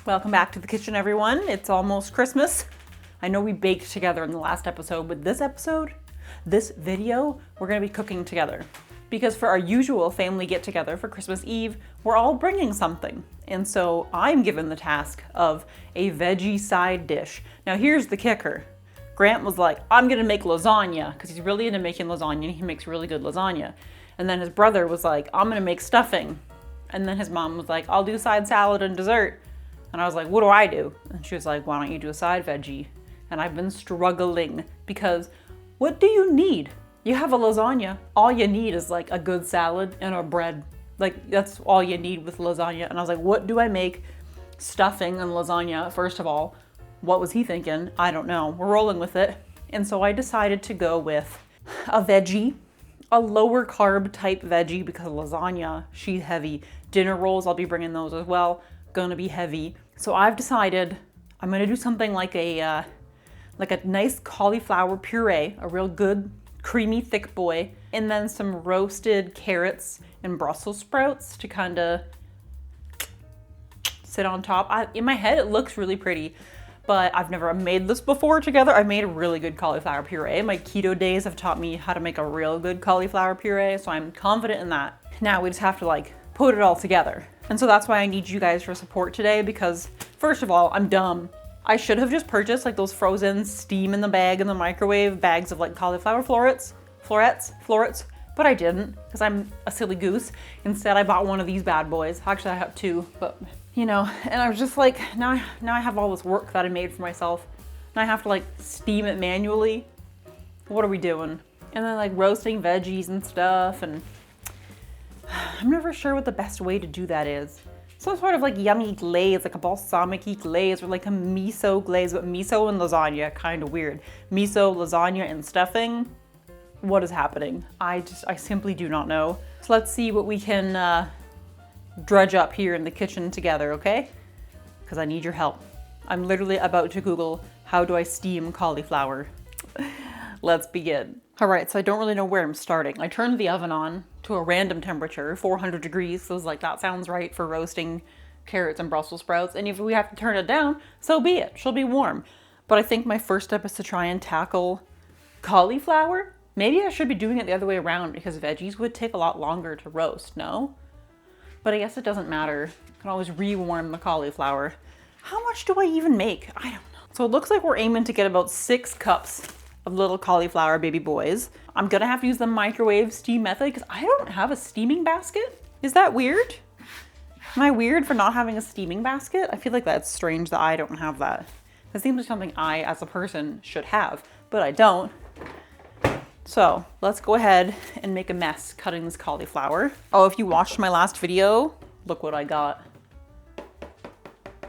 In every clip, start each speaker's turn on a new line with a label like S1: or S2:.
S1: Welcome back to the kitchen, everyone. It's almost Christmas. I know we baked together in the last episode, but this video, we're gonna be cooking together. Because for our usual family get together for Christmas Eve, we're all bringing something. And so I'm given the task of a veggie side dish. Now here's the kicker. Grant was like, I'm gonna make lasagna, because he's really into making lasagna and he makes really good lasagna. And then his brother was like, I'm gonna make stuffing. And then his mom was like, I'll do side salad and dessert. And I was like, what do I do? And she was like, why don't you do a side veggie? And I've been struggling because what do you need? You have a lasagna. All you need is like a good salad and a bread. Like that's all you need with lasagna. And I was like, what do I make? Stuffing and lasagna, first of all. What was he thinking? I don't know. We're rolling with it. And so I decided to go with a veggie, a lower carb type veggie because lasagna, she's heavy. Dinner rolls, I'll be bringing those as well. Gonna be heavy. So I've decided I'm gonna do something like a nice cauliflower puree, a real good creamy thick boy, and then some roasted carrots and Brussels sprouts to kind of sit on top. In my head it looks really pretty, but I've never made this before together. I made a really good cauliflower puree. My keto days have taught me how to make a real good cauliflower puree, so I'm confident in that. Now we just have to like put it all together. And so that's why I need you guys for support today because first of all, I'm dumb. I should have just purchased like those frozen steam in the bag in the microwave bags of like cauliflower florets, but I didn't because I'm a silly goose. Instead, I bought one of these bad boys. Actually, I have two, but you know, and I was just like, now I have all this work that I made for myself. Now I have to like steam it manually. What are we doing? And then like roasting veggies and stuff, and I'm never sure what the best way to do that is. Some sort of like yummy glaze, like a balsamic-y glaze or like a miso glaze, but miso and lasagna, kind of weird. Miso, lasagna, and stuffing. What is happening? I simply do not know. So let's see what we can drudge up here in the kitchen together, okay? Because I need your help. I'm literally about to Google, how do I steam cauliflower? Let's begin. All right, so I don't really know where I'm starting. I turned the oven on to a random temperature, 400 degrees. So I was like, that sounds right for roasting carrots and Brussels sprouts. And if we have to turn it down, so be it. She'll be warm. But I think my first step is to try and tackle cauliflower. Maybe I should be doing it the other way around because veggies would take a lot longer to roast, no? But I guess it doesn't matter. I can always rewarm the cauliflower. How much do I even make? I don't know. So it looks like we're aiming to get about 6 cups of little cauliflower baby boys. I'm gonna have to use the microwave steam method because I don't have a steaming basket. Is that weird? Am I weird for not having a steaming basket? I feel like that's strange that I don't have that. That seems like something I, as a person, should have, but I don't. So let's go ahead and make a mess cutting this cauliflower. Oh, if you watched my last video, look what I got.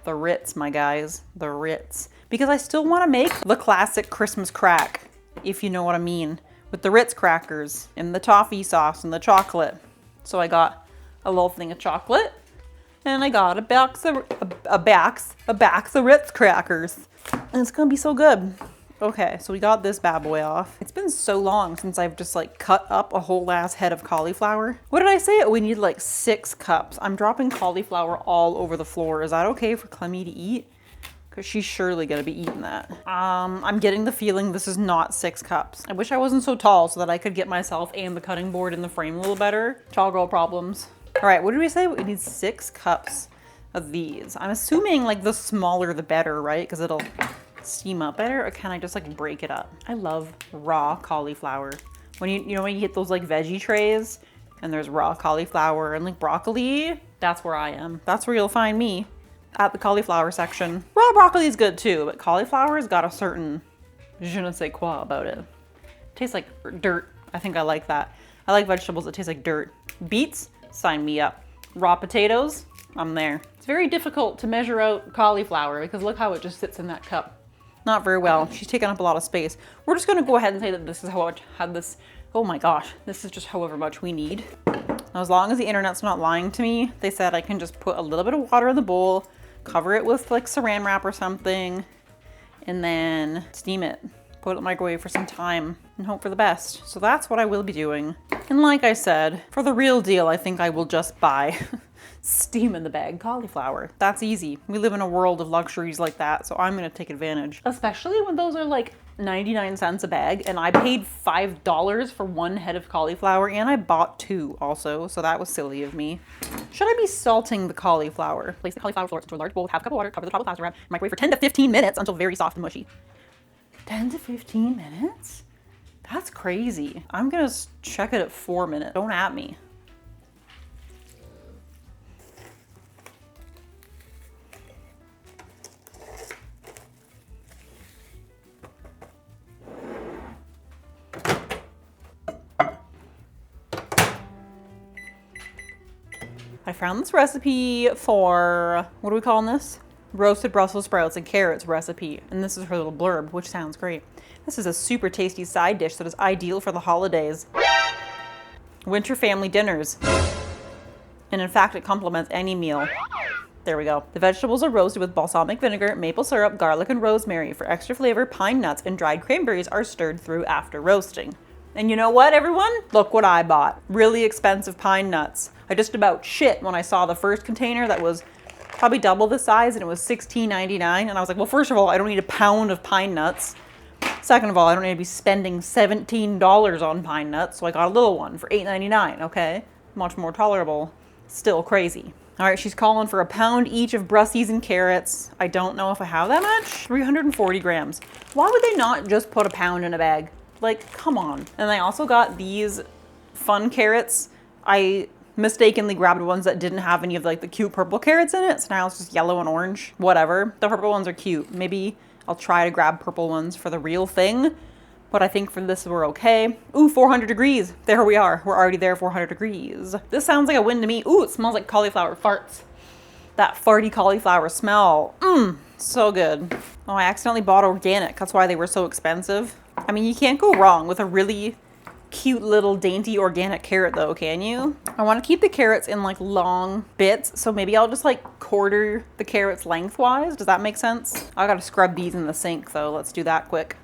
S1: The Ritz, my guys, the Ritz. Because I still want to make the classic Christmas crack, if you know what I mean, with the Ritz crackers and the toffee sauce and the chocolate. So I got a little thing of chocolate and I got a box of Ritz crackers. And it's gonna be so good. Okay, so we got this bad boy off. It's been so long since I've just like cut up a whole ass head of cauliflower. What did I say? We need like 6 cups. I'm dropping cauliflower all over the floor. Is that okay for Clemmy to eat? Because she's surely gonna be eating that. I'm getting the feeling this is not 6 cups. I wish I wasn't so tall so that I could get myself and the cutting board in the frame a little better. Tall girl problems. All right, what did we say? We need 6 cups of these. I'm assuming like the smaller the better, right? Because it'll steam up better, or can I just like break it up? I love raw cauliflower. When you know when you get those like veggie trays and there's raw cauliflower and like broccoli, that's where I am. That's where you'll find me, at the cauliflower section. Raw broccoli is good too, but cauliflower has got a certain je ne sais quoi about it. It tastes like dirt. I think I like that. I like vegetables that taste like dirt. Beets, sign me up. Raw potatoes, I'm there. It's very difficult to measure out cauliflower because look how it just sits in that cup. Not very well. She's taking up a lot of space. We're just gonna go ahead and say that this is how much, oh my gosh, this is just however much we need. Now, as long as the internet's not lying to me, they said I can just put a little bit of water in the bowl, cover it with like saran wrap or something, and then steam it. put it in the microwave for some time, and hope for the best. So that's what I will be doing. And like I said, for the real deal, I think I will just buy steam in the bag cauliflower. That's easy. We live in a world of luxuries like that, so I'm gonna take advantage. Especially when those are like 99 cents a bag, and I paid $5 for one head of cauliflower, and I bought 2 also, so that was silly of me. Should I be salting the cauliflower? Place the cauliflower floor into a large bowl with half a cup of water, cover the top with plastic wrap, microwave for 10 to 15 minutes until very soft and mushy. 10 to 15 minutes? That's crazy. I'm gonna check it at 4 minutes. Don't at me. I found this recipe for, what are we calling this? Roasted Brussels sprouts and carrots recipe. And this is her little blurb, which sounds great. This is a super tasty side dish that is ideal for the holidays. Winter family dinners. And in fact, it complements any meal. There we go. The vegetables are roasted with balsamic vinegar, maple syrup, garlic, and rosemary. For extra flavor, pine nuts and dried cranberries are stirred through after roasting. And you know what, everyone? Look what I bought. Really expensive pine nuts. I just about shit when I saw the first container that was probably double the size, and it was $16.99. And I was like, well, first of all, I don't need a pound of pine nuts. Second of all, I don't need to be spending $17 on pine nuts. So I got a little one for $8.99, okay? Much more tolerable. Still crazy. All right, she's calling for a pound each of Brussels and carrots. I don't know if I have that much. 340 grams. Why would they not just put a pound in a bag? Like, come on. And I also got these fun carrots. I mistakenly grabbed ones that didn't have any of like the cute purple carrots in it. So now it's just yellow and orange, whatever. The purple ones are cute. Maybe I'll try to grab purple ones for the real thing. But I think for this, we're okay. Ooh, 400 degrees. There we are. We're already there, 400 degrees. This sounds like a win to me. Ooh, it smells like cauliflower farts. That farty cauliflower smell. So good. Oh, I accidentally bought organic. That's why they were so expensive. I mean, you can't go wrong with a really cute little dainty organic carrot though, can you? I want to keep the carrots in like long bits, so maybe I'll just like quarter the carrots lengthwise. Does that make sense? I gotta scrub these in the sink though. Let's do that quick.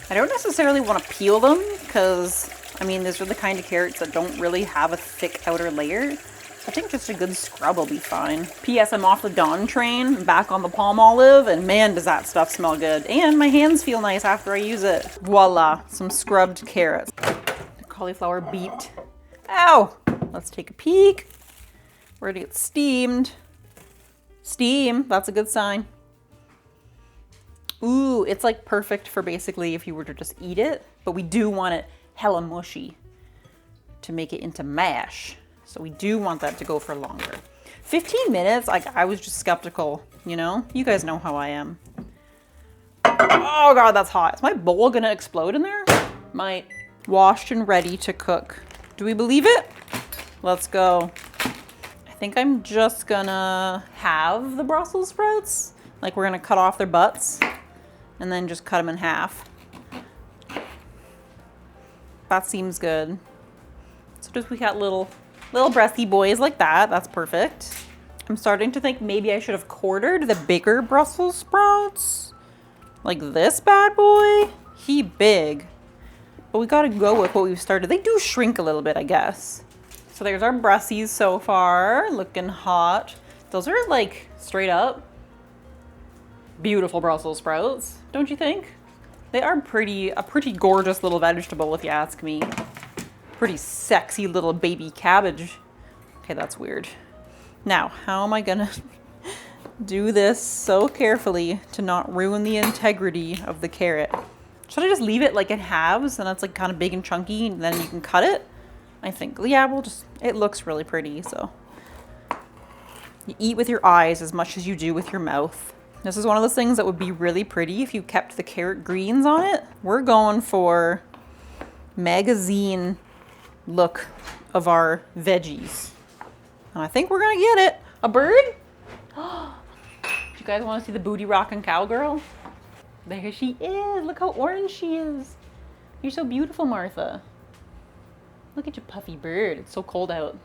S1: I don't necessarily want to peel them because, I mean, these are the kind of carrots that don't really have a thick outer layer. I think just a good scrub will be fine. P.S. I'm off the Dawn train, back on the palm olive, and man, does that stuff smell good. And my hands feel nice after I use it. Voila, some scrubbed carrots. The cauliflower beet. Ow! Let's take a peek. Ready to get steamed. Steam, that's a good sign. Ooh, it's like perfect for basically if you were to just eat it, but we do want it hella mushy to make it into mash. So we do want that to go for longer. 15 minutes, like I was just skeptical, you know? You guys know how I am. Oh God, that's hot. Is my bowl gonna explode in there? Might. Washed and ready to cook. Do we believe it? Let's go. I think I'm just gonna have the Brussels sprouts. Like we're gonna cut off their butts and then just cut them in half. That seems good. So just we got little breasty boys like that. That's perfect. I'm starting to think maybe I should have quartered the bigger Brussels sprouts. Like this bad boy. He big. But we gotta go with what we've started. They do shrink a little bit, I guess. So there's our Brussies so far. Looking hot. Those are like straight up beautiful Brussels sprouts, don't you think? They are a pretty gorgeous little vegetable if you ask me. Pretty sexy little baby cabbage. Okay, that's weird. Now, how am I gonna do this so carefully to not ruin the integrity of the carrot? Should I just leave it like in halves and it's like kind of big and chunky and then you can cut it? I think, yeah, it looks really pretty, so. You eat with your eyes as much as you do with your mouth. This is one of those things that would be really pretty if you kept the carrot greens on it. We're going for magazine look of our veggies. And I think we're gonna get it. A bird? Do you guys want to see the booty rocking cowgirl? There she is. Look how orange she is. You're so beautiful, Martha. Look at your puffy bird. It's so cold out.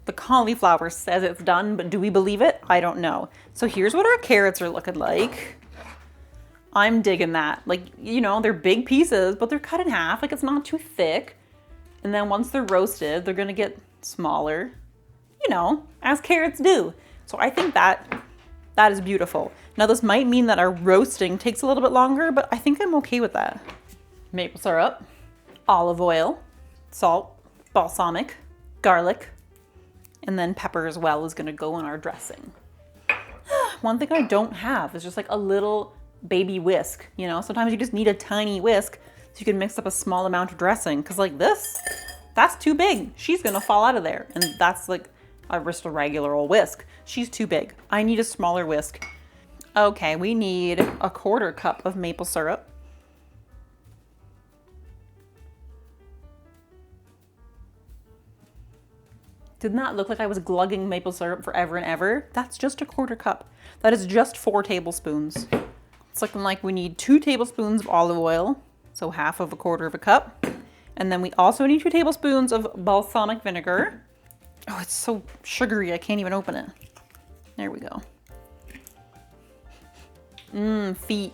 S1: The cauliflower says it's done, but do we believe it? I don't know. So here's what our carrots are looking like. I'm digging that. Like, you know, they're big pieces, but they're cut in half. Like, it's not too thick. And then once they're roasted, they're gonna get smaller, you know, as carrots do. So I think that is beautiful. Now this might mean that our roasting takes a little bit longer, but I think I'm okay with that. Maple syrup, olive oil, salt, balsamic, garlic, and then pepper as well is gonna go in our dressing. One thing I don't have is just like a little baby whisk, you know? Sometimes you just need a tiny whisk so you can mix up a small amount of dressing, because like this, that's too big. She's gonna fall out of there. And that's like just a regular old whisk. She's too big. I need a smaller whisk. Okay, we need 1/4 cup of maple syrup. Did not look like I was glugging maple syrup forever and ever. That's just 1/4 cup. That is just 4 tablespoons. It's looking like we need 2 tablespoons of olive oil, so half of 1/4 cup. And then we also need 2 tablespoons of balsamic vinegar. Oh, it's so sugary, I can't even open it. There we go. Feet.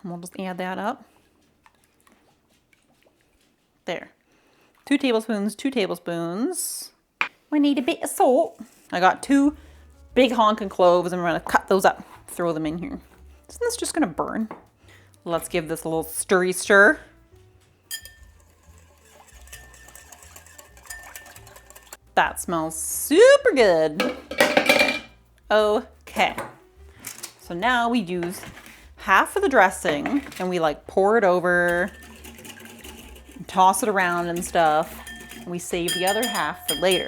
S1: And we'll just add that up. There. 2 tablespoons, 2 tablespoons. We need a bit of salt. I got 2 big honking cloves and we're gonna cut those up, throw them in here. Isn't this just gonna burn? Let's give this a little stirry stir. That smells super good. Okay. So now we use half of the dressing and we like pour it over, toss it around and stuff. And we save the other half for later.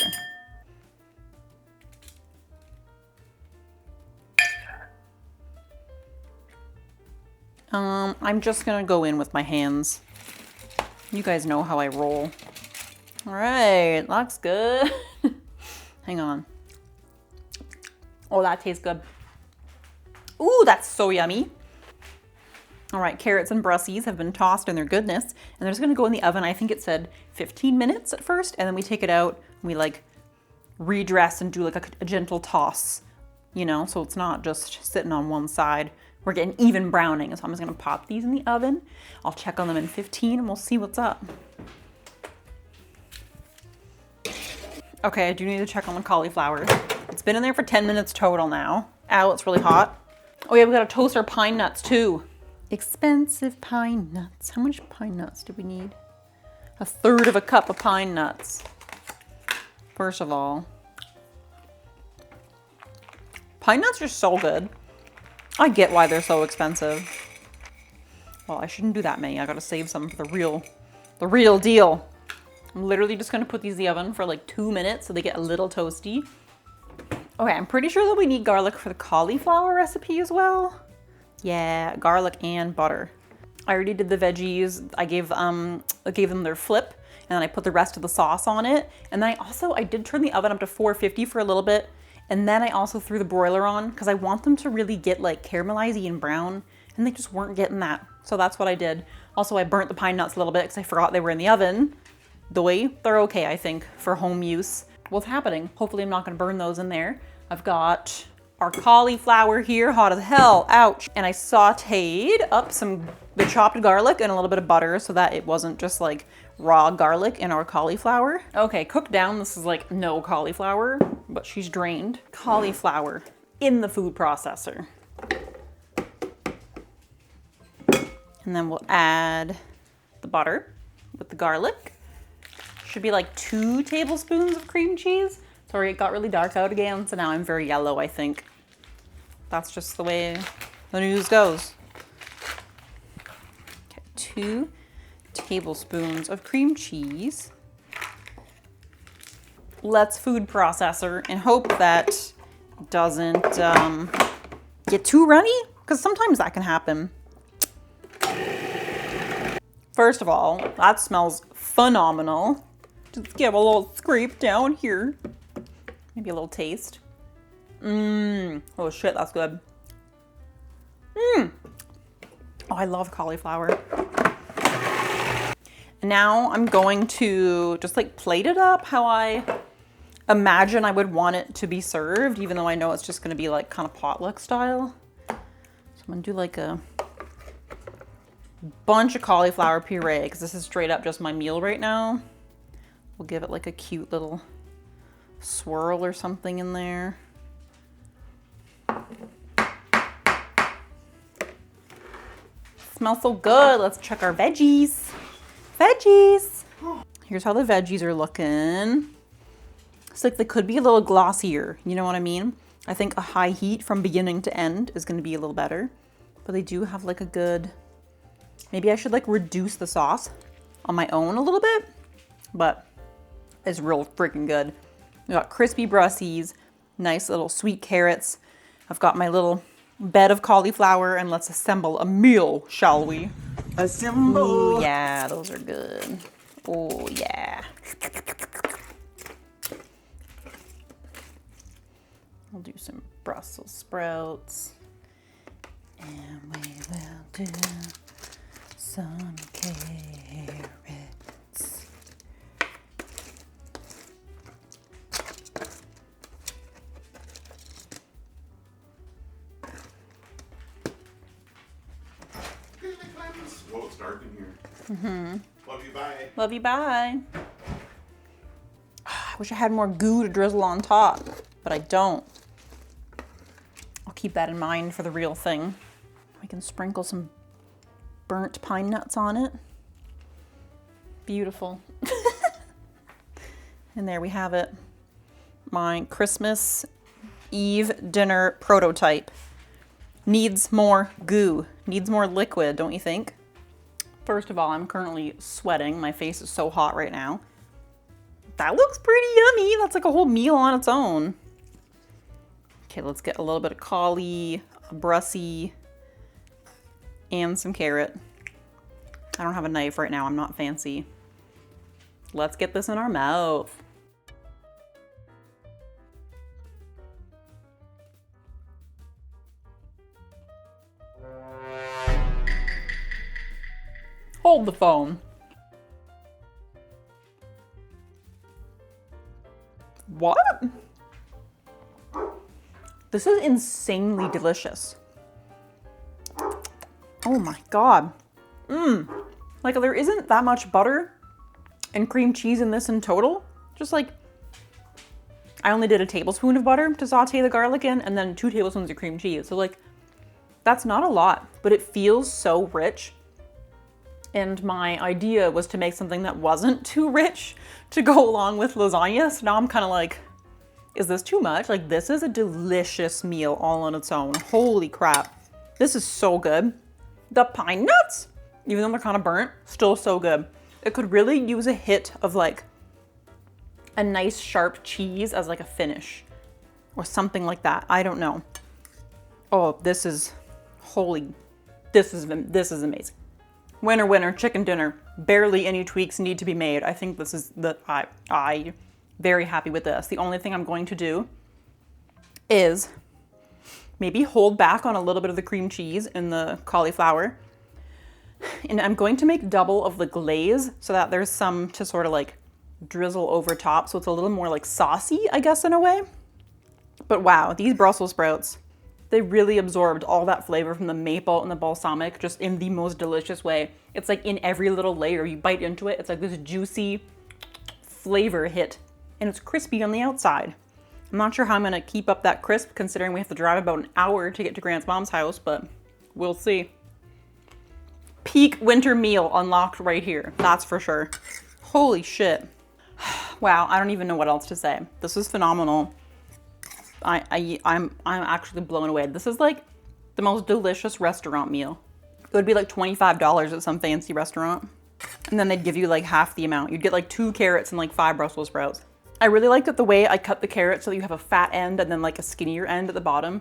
S1: I'm just gonna go in with my hands. You guys know how I roll. All right, looks good. Hang on. Oh, that tastes good. Ooh, that's so yummy. All right, carrots and Brussels have been tossed in their goodness, and they're just gonna go in the oven. I think it said 15 minutes at first, and then we take it out and we like redress and do like a gentle toss, you know, so it's not just sitting on one side. We're getting even browning, so I'm just gonna pop these in the oven. I'll check on them in 15 and we'll see what's up. Okay, I do need to check on the cauliflower. It's been in there for 10 minutes total now. Ow, it's really hot. Oh yeah, we gotta toast our pine nuts too. Expensive pine nuts. How much pine nuts do we need? 1/3 cup of pine nuts. First of all, pine nuts are so good. I get why they're so expensive. Well, I shouldn't do that many. I gotta save some for the real deal. I'm literally just gonna put these in the oven for like 2 minutes so they get a little toasty. Okay, I'm pretty sure that we need garlic for the cauliflower recipe as well. Yeah, garlic and butter. I already did the veggies. I gave them their flip, and then I put the rest of the sauce on it. And then I did turn the oven up to 450 for a little bit, and then I also threw the broiler on because I want them to really get like caramelized and brown, and they just weren't getting that. So that's what I did. Also, I burnt the pine nuts a little bit because I forgot they were in the oven. They're okay, I think, for home use. What's happening? Hopefully I'm not gonna burn those in there. I've got our cauliflower here, hot as hell, ouch. And I sauteed up the chopped garlic and a little bit of butter so that it wasn't just like raw garlic in our cauliflower. Okay, cooked down, this is like no cauliflower, but she's drained. Cauliflower in the food processor. And then we'll add the butter with the garlic. Should be like 2 tablespoons of cream cheese. Sorry, it got really dark out again, so now I'm very yellow, I think. That's just the way the news goes. Okay, 2 tablespoons of cream cheese. Let's food processor and hope that it doesn't get too runny, because sometimes that can happen. First of all, that smells phenomenal. Just give a little scrape down here. Maybe a little taste. Oh shit, that's good. Oh, I love cauliflower. Now I'm going to just like plate it up how I imagine I would want it to be served, even though I know it's just gonna be like kind of potluck style. So I'm I'm gonna do like a bunch of cauliflower puree because this is straight up just my meal right now. We'll give it like a cute little swirl or something in there. Smells so good. Let's check our veggies. Veggies. Here's how the veggies are looking. It's like they could be a little glossier. You know what I mean? I think a high heat from beginning to end is going to be a little better. But they do have like a good, maybe I should like reduce the sauce on my own a little bit, but it's real freaking good. We got crispy brussies, nice little sweet carrots. I've got my little bed of cauliflower, and let's assemble a meal, shall we?
S2: Assemble.
S1: Ooh, yeah, those are good. Oh, yeah. We'll do some Brussels sprouts. And we will do some carrots.
S2: Well, it's dark in here. Love you, bye.
S1: Love you, bye. I wish I had more goo to drizzle on top, but I don't. I'll keep that in mind for the real thing. We can sprinkle some burnt pine nuts on it. Beautiful. And there we have it. My Christmas Eve dinner prototype. Needs more goo. Needs more liquid, don't you think? First of all, I'm currently sweating. My face is so hot right now. That looks pretty yummy. That's like a whole meal on its own. Okay, let's get a little bit of cauli, a brussy, and some carrot. I don't have a knife right now. I'm not fancy. Let's get this in our mouth. Hold the phone. What? This is insanely delicious. Oh my God. Like there isn't that much butter and cream cheese in this in total. Just like, I only did a tablespoon of butter to saute the garlic in and then 2 tablespoons of cream cheese. So like, that's not a lot, but it feels so rich. And my idea was to make something that wasn't too rich to go along with lasagna. So now I'm kind of like, is this too much? Like this is a delicious meal all on its own. Holy crap. This is so good. The pine nuts, even though they're kind of burnt, still so good. It could really use a hit of like a nice sharp cheese as like a finish or something like that. I don't know. Oh, this is this is amazing. Winner, winner, chicken dinner. Barely any tweaks need to be made. I think this is I very happy with this. The only thing I'm going to do is maybe hold back on a little bit of the cream cheese in the cauliflower. And I'm going to make double of the glaze so that there's some to sort of like drizzle over top. So it's a little more like saucy, I guess, in a way. But wow, these Brussels sprouts, they really absorbed all that flavor from the maple and the balsamic just in the most delicious way. It's like in every little layer, you bite into it, it's like this juicy flavor hit and it's crispy on the outside. I'm not sure how I'm gonna keep up that crisp considering we have to drive about an hour to get to Grant's mom's house, but we'll see. Peak winter meal unlocked right here, that's for sure. Holy shit. Wow, I don't even know what else to say. This is phenomenal. I'm actually blown away. This is like the most delicious restaurant meal. It would be like $25 at some fancy restaurant. And then they'd give you like half the amount. You'd get like 2 carrots and like 5 Brussels sprouts. I really liked it the way I cut the carrot so that you have a fat end and then like a skinnier end at the bottom.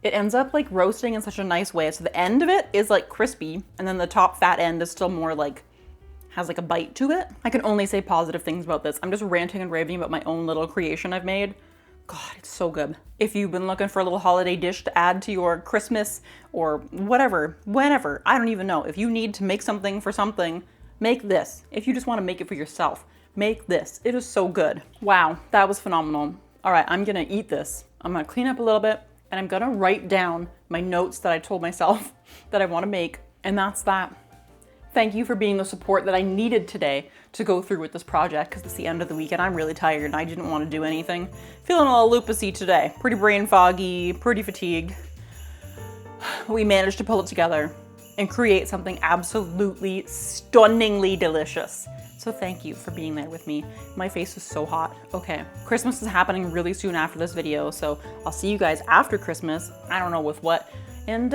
S1: It ends up like roasting in such a nice way. So the end of it is like crispy and then the top fat end is still more like, has like a bite to it. I can only say positive things about this. I'm just ranting and raving about my own little creation I've made. God, it's so good. If you've been looking for a little holiday dish to add to your Christmas or whatever, whenever, I don't even know. If you need to make something for something, make this. If you just want to make it for yourself, make this. It is so good. Wow, that was phenomenal. All right, I'm gonna eat this. I'm gonna clean up a little bit and I'm gonna write down my notes that I told myself that I wanna make, and that's that. Thank you for being the support that I needed today to go through with this project, because it's the end of the week and I'm really tired and I didn't want to do anything. Feeling a little loopusy today. Pretty brain foggy, pretty fatigued. We managed to pull it together and create something absolutely stunningly delicious. So thank you for being there with me. My face is so hot. Okay, Christmas is happening really soon after this video, so I'll see you guys after Christmas. I don't know with what. And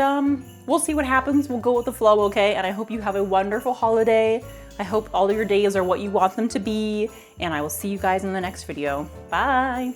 S1: we'll see what happens. We'll go with the flow, okay? And I hope you have a wonderful holiday. I hope all of your days are what you want them to be. And I will see you guys in the next video. Bye.